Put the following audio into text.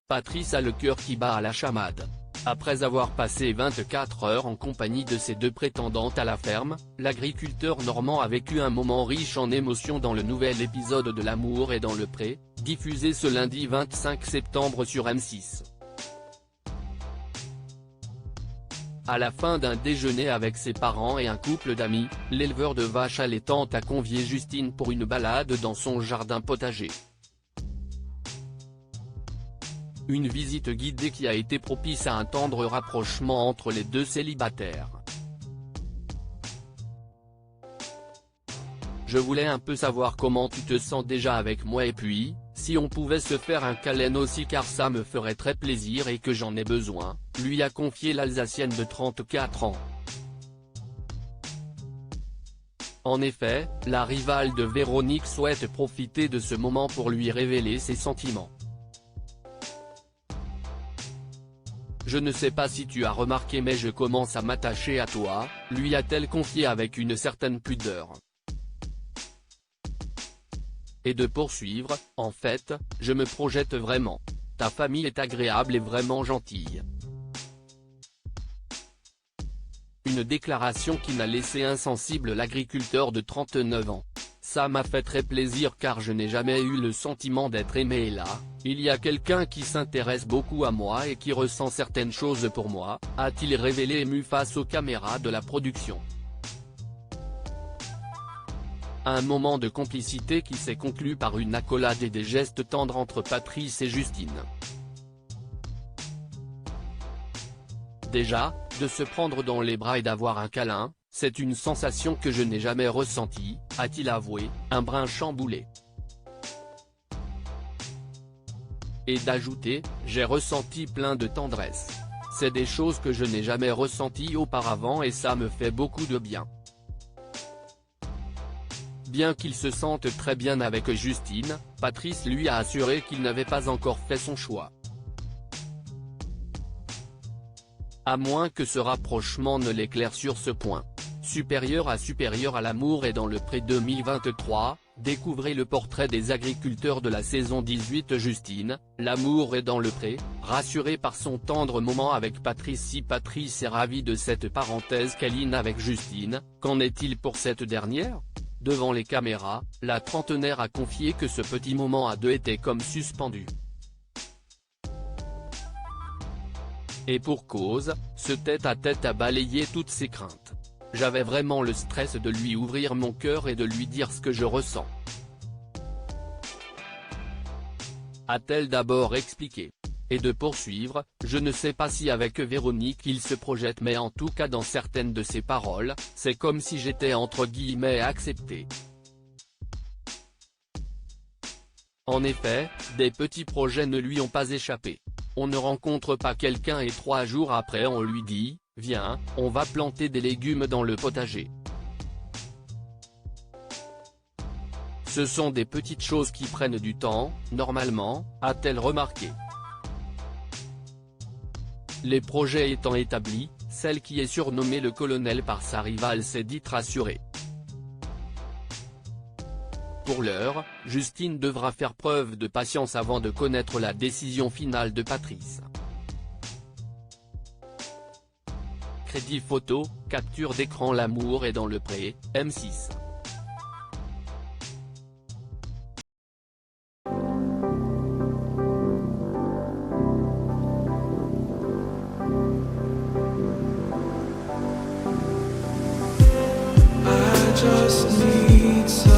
Patrice a le cœur qui bat à la chamade. Après avoir passé 24 heures en compagnie de ses deux prétendantes à la ferme, l'agriculteur normand a vécu un moment riche en émotions dans le nouvel épisode de L'amour est dans le pré, diffusé ce lundi 25 septembre sur M6. À la fin d'un déjeuner avec ses parents et un couple d'amis, l'éleveur de vaches allaitantes a convié Justine pour une balade dans son jardin potager. Une visite guidée qui a été propice à un tendre rapprochement entre les deux célibataires. Je voulais un peu savoir comment tu te sens déjà avec moi et puis, si on pouvait se faire un câlin aussi car ça me ferait très plaisir et que j'en ai besoin, lui a confié l'Alsacienne de 34 ans. En effet, la rivale de Véronique souhaite profiter de ce moment pour lui révéler ses sentiments. Je ne sais pas si tu as remarqué mais je commence à m'attacher à toi, lui a-t-elle confié avec une certaine pudeur. Et de poursuivre, en fait, je me projette vraiment. Ta famille est agréable et vraiment gentille. Une déclaration qui n'a laissé insensible l'agriculteur de 39 ans. Ça m'a fait très plaisir car je n'ai jamais eu le sentiment d'être aimé et là, il y a quelqu'un qui s'intéresse beaucoup à moi et qui ressent certaines choses pour moi, a-t-il révélé ému face aux caméras de la production. Un moment de complicité qui s'est conclu par une accolade et des gestes tendres entre Patrice et Justine. Déjà, de se prendre dans les bras et d'avoir un câlin, c'est une sensation que je n'ai jamais ressentie, a-t-il avoué, un brin chamboulé. Et d'ajouter, j'ai ressenti plein de tendresse. C'est des choses que je n'ai jamais ressenties auparavant et ça me fait beaucoup de bien. Bien qu'il se sente très bien avec Justine, Patrice lui a assuré qu'il n'avait pas encore fait son choix. À moins que ce rapprochement ne l'éclaire sur ce point. Supérieur à l'amour est dans le pré 2023, découvrez le portrait des agriculteurs de la saison 18 Justine, l'amour est dans le pré, rassurée par son tendre moment avec Patrice. Si Patrice est ravi de cette parenthèse câline avec Justine, qu'en est-il pour cette dernière ? Devant les caméras, la trentenaire a confié que ce petit moment à deux était comme suspendu. Et pour cause, ce tête-à-tête a balayé toutes ses craintes. J'avais vraiment le stress de lui ouvrir mon cœur et de lui dire ce que je ressens. A-t-elle d'abord expliqué. Et de poursuivre, je ne sais pas si avec Véronique il se projette mais en tout cas dans certaines de ses paroles, c'est comme si j'étais entre guillemets accepté. En effet, des petits projets ne lui ont pas échappé. On ne rencontre pas quelqu'un et 3 jours après on lui dit, viens, on va planter des légumes dans le potager. Ce sont des petites choses qui prennent du temps, normalement, a-t-elle remarqué. Les projets étant établis, celle qui est surnommée le colonel par sa rivale s'est dite rassurée. Pour l'heure, Justine devra faire preuve de patience avant de connaître la décision finale de Patrice. Crédit photo, capture d'écran. L'amour est dans le pré, M6. I just need some